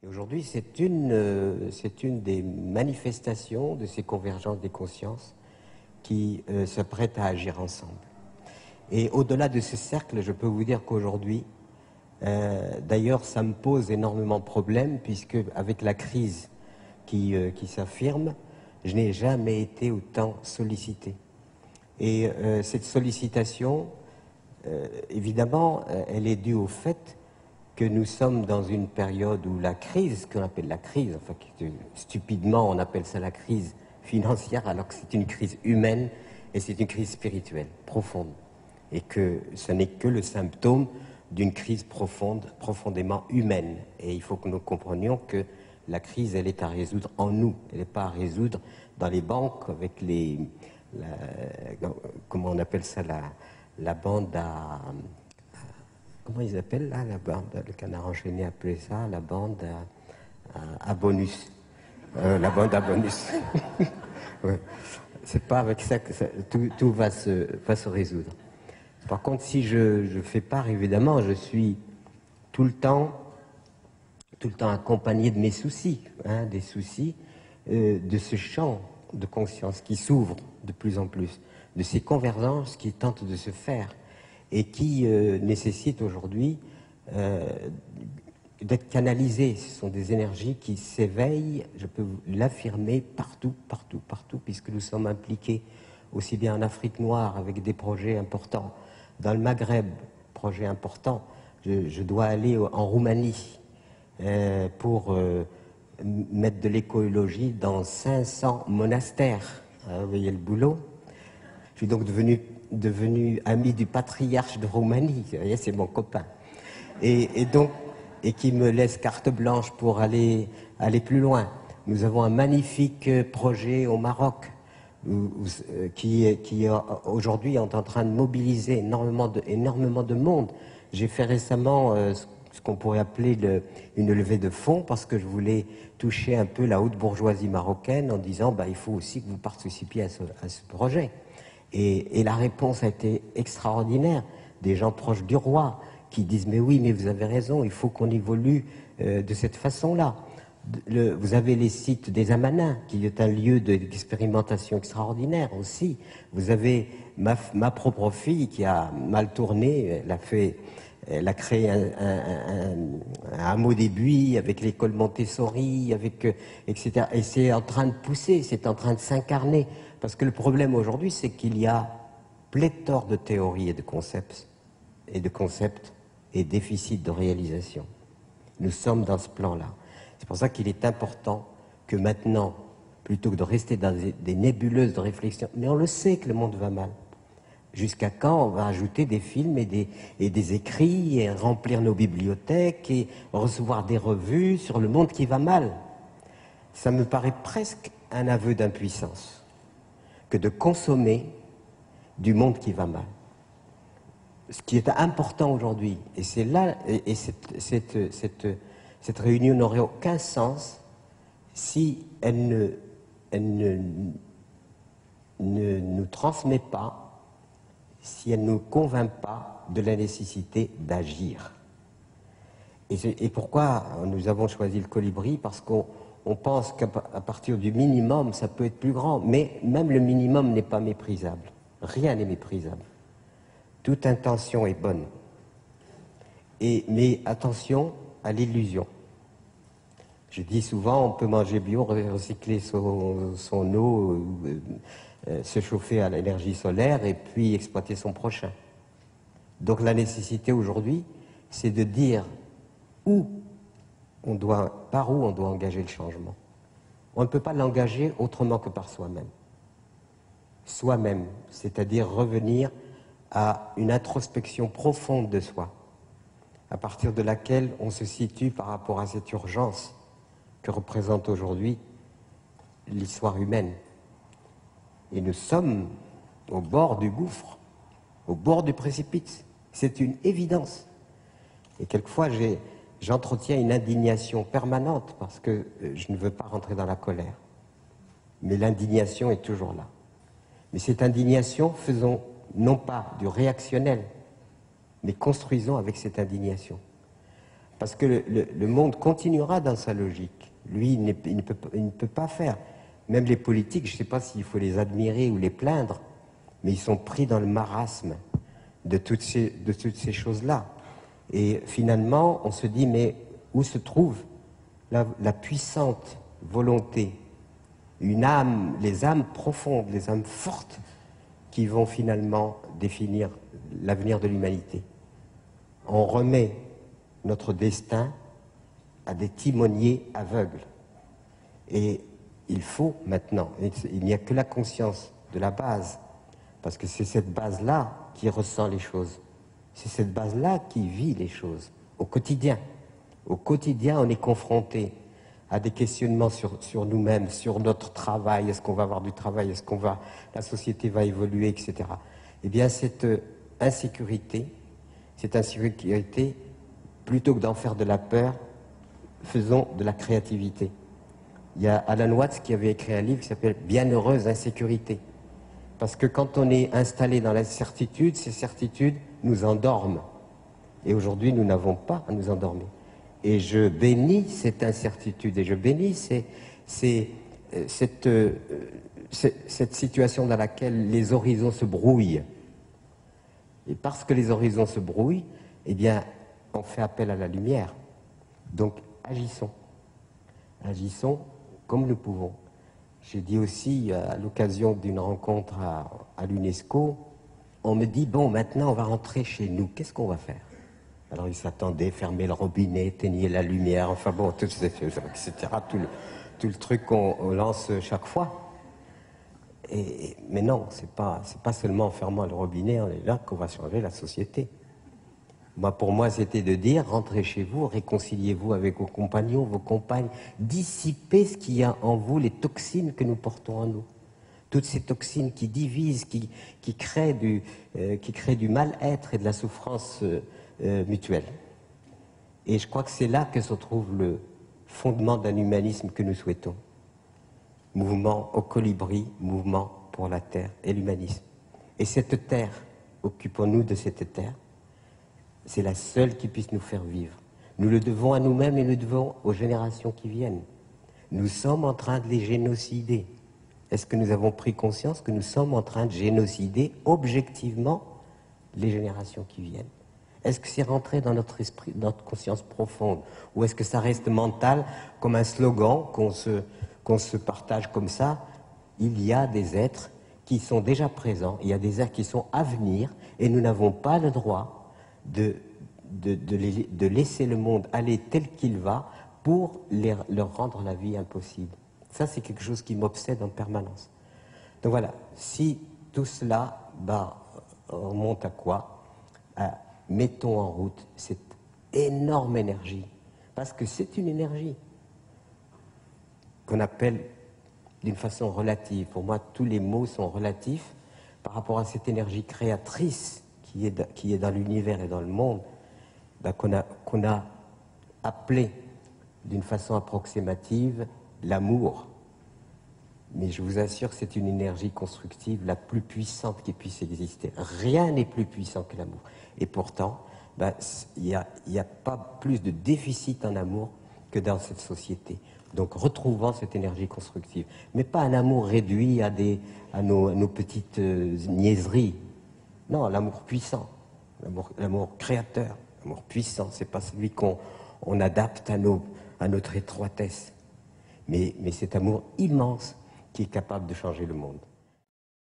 Et aujourd'hui, c'est une des manifestations de ces convergences des consciences qui s'apprêtent à agir ensemble. Et au-delà de ce cercle, je peux vous dire qu'aujourd'hui, d'ailleurs, ça me pose énormément de problèmes, puisque avec la crise qui s'affirme, je n'ai jamais été autant sollicité. Et cette sollicitation, évidemment, elle est due au fait que nous sommes dans une période où la crise, qu'on appelle la crise, enfin stupidement on appelle ça la crise financière, alors que c'est une crise humaine et c'est une crise spirituelle, profonde. Et que ce n'est que le symptôme d'une crise profonde, profondément humaine. Et il faut que nous comprenions que la crise, elle est à résoudre en nous. Elle n'est pas à résoudre dans les banques avec comment on appelle ça, la bande à... Comment ils appellent là, la bande, le Canard enchaîné appelait ça, la bande à bonus. La bande à bonus. Ouais. C'est pas avec ça que tout va se résoudre. Par contre, si je fais part, évidemment, je suis tout le temps accompagné de mes soucis, des soucis de ce champ de conscience qui s'ouvre de plus en plus, de ces convergences qui tentent de se faire et qui nécessitent aujourd'hui d'être canalisées. Ce sont des énergies qui s'éveillent, je peux l'affirmer, partout, puisque nous sommes impliqués aussi bien en Afrique noire avec des projets importants, dans le Maghreb, projet important. Je dois aller en Roumanie pour mettre de l'écologie dans 500 monastères. Vous voyez le boulot. Je suis donc devenu ami du patriarche de Roumanie. Vous voyez, c'est mon copain. Et qui me laisse carte blanche pour aller plus loin. Nous avons un magnifique projet au Maroc qui aujourd'hui est en train de mobiliser énormément de monde. J'ai fait récemment ce qu'on pourrait appeler une levée de fonds parce que je voulais toucher un peu la haute bourgeoisie marocaine en disant il faut aussi que vous participiez à ce projet. Et la réponse a été extraordinaire. Des gens proches du roi qui disent mais oui, mais vous avez raison, il faut qu'on évolue de cette façon-là. Vous avez les sites des Amanins, qui est un lieu d'expérimentation extraordinaire aussi. Vous avez ma propre fille qui a mal tourné, elle a créé un hameau des Buis avec l'école Montessori, etc. Et c'est en train de pousser, c'est en train de s'incarner. Parce que le problème aujourd'hui, c'est qu'il y a pléthore de théories et de concepts et déficit de réalisation. Nous sommes dans ce plan-là. C'est pour ça qu'il est important que maintenant, plutôt que de rester dans des nébuleuses de réflexion, mais on le sait que le monde va mal. Jusqu'à quand on va ajouter des films et des écrits et remplir nos bibliothèques et recevoir des revues sur le monde qui va mal? Ça me paraît presque un aveu d'impuissance que de consommer du monde qui va mal. Ce qui est important aujourd'hui, et c'est là, et cette réunion n'aurait aucun sens si elle ne nous transmet pas, si elle ne nous convainc pas de la nécessité d'agir. Et pourquoi nous avons choisi le colibri? Parce qu'on pense qu'à partir du minimum, ça peut être plus grand, mais même le minimum n'est pas méprisable. Rien n'est méprisable. Toute intention est bonne. Mais attention à l'illusion. Je dis souvent, on peut manger bio, recycler son eau, se chauffer à l'énergie solaire et puis exploiter son prochain. Donc la nécessité aujourd'hui, c'est de dire par où on doit engager le changement. On ne peut pas l'engager autrement que par soi-même. Soi-même, c'est-à-dire revenir à une introspection profonde de soi, à partir de laquelle on se situe par rapport à cette urgence que représente aujourd'hui l'histoire humaine. Et nous sommes au bord du gouffre, au bord du précipice. C'est une évidence. Et quelquefois, j'entretiens une indignation permanente parce que je ne veux pas rentrer dans la colère. Mais l'indignation est toujours là. Mais cette indignation, faisons non pas du réactionnel, mais construisons avec cette indignation. Parce que le monde continuera dans sa logique. Lui, il ne peut pas faire. Même les politiques, je ne sais pas s'il faut les admirer ou les plaindre, mais ils sont pris dans le marasme de toutes ces choses-là. Et finalement, on se dit, mais où se trouve la puissante volonté, une âme, les âmes profondes, les âmes fortes, qui vont finalement définir l'avenir de l'humanité? On remet notre destin à des timoniers aveugles. Et il faut maintenant, il n'y a que la conscience de la base, parce que c'est cette base-là qui ressent les choses. C'est cette base-là qui vit les choses, au quotidien. Au quotidien, on est confronté à des questionnements sur nous-mêmes, sur notre travail. Est-ce qu'on va avoir du travail? Est-ce qu'on va, la société va évoluer, etc. Eh bien, cette insécurité, plutôt que d'en faire de la peur, faisons de la créativité. Il y a Alan Watts qui avait écrit un livre qui s'appelle « Bienheureuse insécurité ». Parce que quand on est installé dans l'incertitude, ces certitudes nous endorment. Et aujourd'hui, nous n'avons pas à nous endormir. Et je bénis cette incertitude, et je bénis cette situation dans laquelle les horizons se brouillent. Et parce que les horizons se brouillent, eh bien, on fait appel à la lumière. Donc, agissons. Agissons comme nous pouvons. J'ai dit aussi, à l'occasion d'une rencontre à l'UNESCO, on me dit, bon, maintenant, on va rentrer chez nous. Qu'est-ce qu'on va faire? Alors, ils s'attendaient, fermer le robinet, éteigner la lumière, enfin bon, tout, etc., tout le truc qu'on lance chaque fois. Mais non, c'est pas seulement en fermant le robinet, on est là qu'on va changer la société. Pour moi, c'était de dire, rentrez chez vous, réconciliez-vous avec vos compagnons, vos compagnes, dissipez ce qu'il y a en vous, les toxines que nous portons en nous. Toutes ces toxines qui divisent, qui créent du mal-être et de la souffrance mutuelle. Et je crois que c'est là que se trouve le fondement d'un humanisme que nous souhaitons. Mouvement au colibri, mouvement pour la terre et l'humanisme. Et cette terre, occupons-nous de cette terre. C'est la seule qui puisse nous faire vivre. Nous le devons à nous-mêmes et nous le devons aux générations qui viennent. Nous sommes en train de les génocider. Est-ce que nous avons pris conscience que nous sommes en train de génocider objectivement les générations qui viennent? Est-ce que c'est rentré dans notre esprit, dans notre conscience profonde? Ou est-ce que ça reste mental, comme un slogan qu'on se partage comme ça? Il y a des êtres qui sont déjà présents, il y a des êtres qui sont à venir, et nous n'avons pas le droit de laisser le monde aller tel qu'il va pour leur rendre la vie impossible. Ça, c'est quelque chose qui m'obsède en permanence. Donc voilà, si tout cela remonte à quoi? Mettons en route cette énorme énergie, parce que c'est une énergie qu'on appelle d'une façon relative. Pour moi, tous les mots sont relatifs par rapport à cette énergie créatrice qui est dans l'univers et dans le monde, qu'on a appelé d'une façon approximative l'amour. Mais je vous assure que c'est une énergie constructive la plus puissante qui puisse exister. Rien n'est plus puissant que l'amour. Et pourtant, il n'y a pas plus de déficit en amour que dans cette société. Donc retrouvons cette énergie constructive. Mais pas un amour réduit à nos petites niaiseries. Non, l'amour puissant, l'amour créateur, l'amour puissant, c'est pas celui qu'on adapte à notre étroitesse, mais cet amour immense qui est capable de changer le monde.